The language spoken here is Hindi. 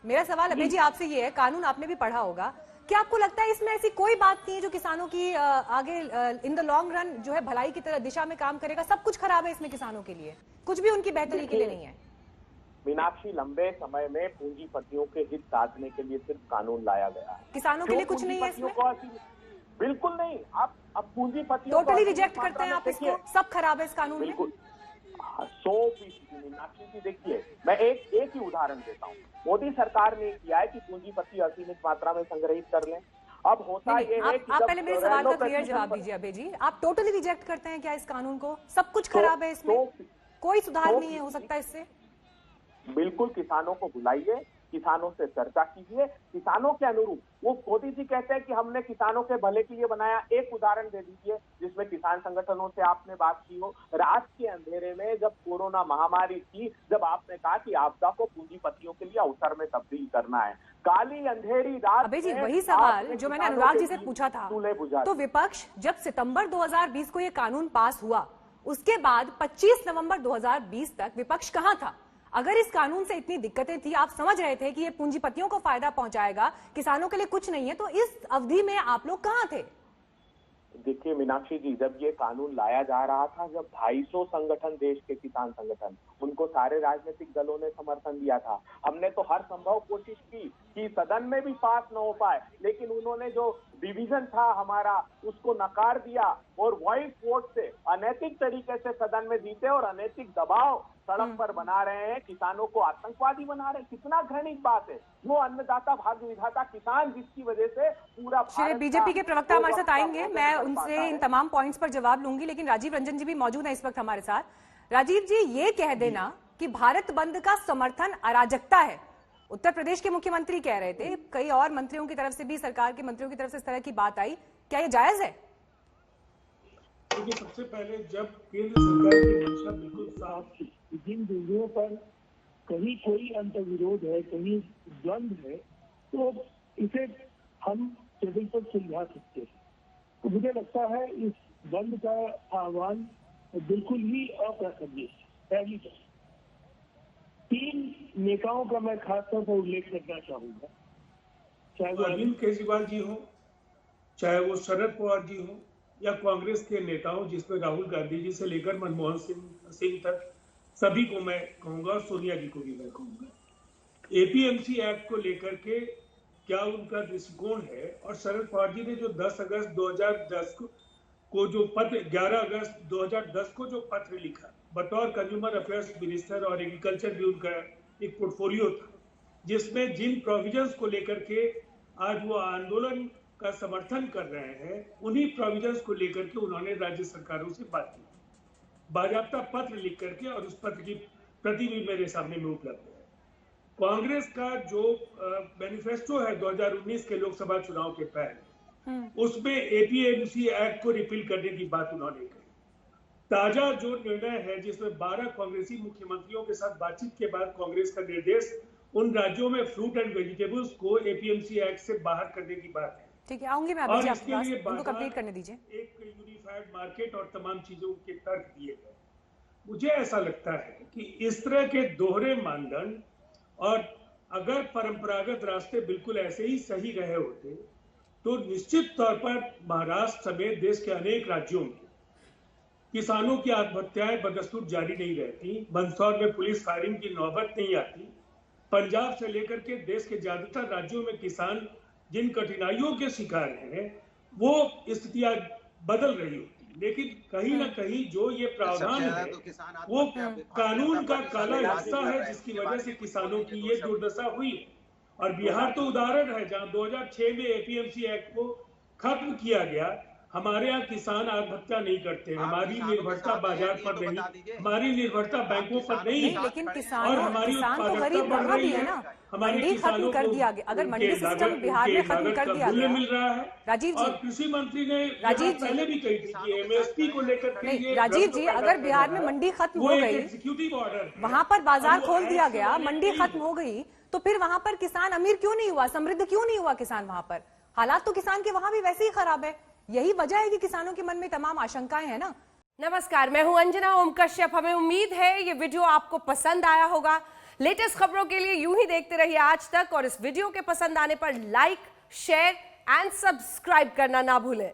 मेरा सवाल अभय जी आपसे ये है, कानून आपने भी पढ़ा होगा, क्या आपको लगता है इसमें ऐसी कोई बात नहीं है जो किसानों की आगे इन द लॉन्ग रन जो है भलाई की तरह दिशा में काम करेगा? सब कुछ खराब है इसमें किसानों के लिए, कुछ भी उनकी बेहतरी के लिए नहीं है। मीनाक्षी, लंबे समय में पूंजीपतियों के हित साधने के लिए सिर्फ कानून लाया गया है। किसानों के लिए कुछ नहीं है इसमें? बिल्कुल नहीं। आप अब पूंजीपतियों टोटली रिजेक्ट करते हैं आप इसको, सब खराब है इस कानून में? बिल्कुल 100%। मीनाक्षी जी देखिए, मैं एक ही उदाहरण देता हूँ। मोदी सरकार ने किया है कि पूंजीपति असीमित मात्रा में संग्रहित कर लें। अब होता ये है कि आप पहले मेरे सवाल का क्लियर जवाब दीजिए अभय जी, आप टोटली रिजेक्ट करते हैं क्या इस कानून को? सब कुछ खराब है इसमें, कोई सुधार नहीं है हो सकता इससे? बिल्कुल, किसानों को बुलाइए, किसानों से चर्चा कीजिए, किसानों के अनुरूप। वो मोदी जी कहते हैं कि हमने किसानों के भले के लिए बनाया। एक उदाहरण दे दीजिए जिसमें किसान संगठनों से आपने बात की हो। रात के अंधेरे में जब कोरोना महामारी थी, जब आपने कहा कि आपदा को पूंजीपतियों के लिए अवसर में तब्दील करना है, काली अंधेरी रात। अभय जी वही सवाल जो मैंने अनुराग जी से पूछा था, तो विपक्ष जब सितंबर 2020 को ये कानून पास हुआ, उसके बाद 25 नवंबर 2020 तक विपक्ष कहां था? अगर इस कानून से इतनी दिक्कतें थी, आप समझ रहे थे कि ये पूंजीपतियों को फायदा पहुंचाएगा, किसानों के लिए कुछ नहीं है, तो इस अवधि में आप लोग कहां थे? देखिए मीनाक्षी जी, जब ये कानून लाया जा रहा था, जब 250 संगठन, देश के किसान संगठन, उनको सारे राजनीतिक दलों ने समर्थन दिया था। हमने तो हर संभव कोशिश की कि सदन में भी पास न हो पाए, लेकिन उन्होंने जो डिवीजन था हमारा, उसको नकार दिया और वॉइस वोट से अनैतिक तरीके से सदन में जीते और अनैतिक दबाव सड़क पर बना रहे हैं, किसानों को आतंकवादी बना रहे हैं। कितना घृणित बात है। वो अन्नदाता भाग्य विधाता किसान, जिसकी वजह से पूरा भारत। बीजेपी के प्रवक्ता हमारे साथ आएंगे, मैं उनसे इन तमाम पॉइंट्स पर जवाब लूंगी, लेकिन राजीव रंजन जी भी मौजूद हैं इस वक्त हमारे साथ। राजीव जी, ये कह देना कि भारत बंद का समर्थन अराजकता है, उत्तर प्रदेश के मुख्यमंत्री कह रहे थे, कई और मंत्रियों की तरफ से भी, सरकार के मंत्रियों की तरफ से इस तरह की बात आई, क्या ये जायज है? देखिए, सबसे पहले जब केंद्र सरकार की मंशा बिल्कुल साफ थी, जिन बिंदुओं पर कहीं कोई अंतर्विरोध है, कहीं द्वंद्व है, तो इसे हम टेबल पर सुलझा सकते हैं। तो मुझे लगता है इस बंद का आह्वान बिल्कुल ही अप्रासंगिक है। पहली बात, 3 नेताओं का मैं खासतौर पर उल्लेख करना चाहूंगा, चाहे वो अरविंद केजरीवाल जी हो, चाहे वो शरद पवार जी हो, या कांग्रेस के नेताओं, जिसमें राहुल गांधी जी से लेकर मनमोहन सिंह तक, सभी को मैं कहूंगा और सोनिया जी को भी मैं कहूंगा, एपीएमसी एक्ट को लेकर के क्या उनका दृष्टिकोण है। और शरद पवार जी ने जो 10 अगस्त 2010 को जो पत्र, 11 अगस्त 2010 को जो पत्र लिखा, बतौर कंज्यूमर अफेयर्स मिनिस्टर और एग्रीकल्चर भी उनका एक पोर्टफोलियो था, जिसमें जिन प्रोविजंस को लेकर के आज वो आंदोलन का समर्थन कर रहे हैं, उन्हीं प्रोविजंस को लेकर के उन्होंने राज्य सरकारों से बात की, बाकायदा पत्र लिख करके, और उस पत्र की प्रति भी मेरे सामने में उपलब्ध है। कांग्रेस का जो मैनिफेस्टो है 2019 के लोकसभा चुनाव के पहले, उसमें एपीएमसी एक्ट को रिपील करने की बात उन्होंने कही। ताजा जो निर्णय है, जिसमें 12 कांग्रेसी मुख्यमंत्रियों के साथ बातचीत के बाद कांग्रेस का निर्देश उन राज्यों में फ्रूट एंड वेजिटेबल्स को एपीएमसी एक्ट से बाहर करने की बात है। ठीक है, आऊंगी मैं अभी आपके पास, उनको कंप्लीट करने दीजिए। एक यूनिफाइड मार्केट और तमाम चीजों के तर्क दिए गए। मुझे ऐसा लगता है कि इस तरह के दोहरे मानदंड, और अगर परंपरागत रास्ते बिल्कुल ऐसे ही सही रहे होते, तो निश्चित तौर पर महाराष्ट्र समेत देश के अनेक राज्यों में किसानों की आत्महत्याएं बदस्तूर जारी नहीं रहती, मंदसौर में पुलिस फायरिंग की नौबत नहीं आती, पंजाब से लेकर के देश के ज्यादातर राज्यों में किसान जिन कठिनाइयों के शिकार हैं, वो स्थितियां बदल रही होती। लेकिन कहीं ना कहीं जो ये प्रावधान है, वो कानून का काला हिस्सा है, जिसकी वजह से किसानों की ये दुर्दशा हुई है। और बिहार तो उदाहरण है, जहां 2006 में एपीएमसी एक्ट को खत्म किया गया। हमारे यहाँ किसान आत्महत्या नहीं करते, हमारी निर्भरता बाजार पर नहीं, हमारी निर्भरता बैंकों पर नहीं, लेकिन किसान तो गरीब बढ़ रही है ना, मंडी खत्म कर दिया गया। अगर मंडी सिस्टम बिहार में खत्म कर दिया गया, मिल रहा है। राजीव जी, कृषि मंत्री ने पहले भी कही थी कि एमएसपी को लेकर नहीं, राजीव जी, अगर बिहार में मंडी खत्म हो गई, एग्जीक्यूटिव ऑर्डर, वहां पर बाजार खोल दिया गया, मंडी खत्म हो गई, तो फिर वहां पर किसान अमीर क्यों नहीं हुआ, समृद्ध क्यों नहीं हुआ किसान? वहां पर हालात तो किसान के वहां भी वैसे ही खराब है। यही वजह है कि किसानों के मन में तमाम आशंकाएं हैं ना। नमस्कार, मैं हूं अंजना ओम कश्यप। हमें उम्मीद है ये वीडियो आपको पसंद आया होगा। लेटेस्ट खबरों के लिए यूं ही देखते रहिए आज तक, और इस वीडियो के पसंद आने पर लाइक, शेयर एंड सब्सक्राइब करना ना भूलें।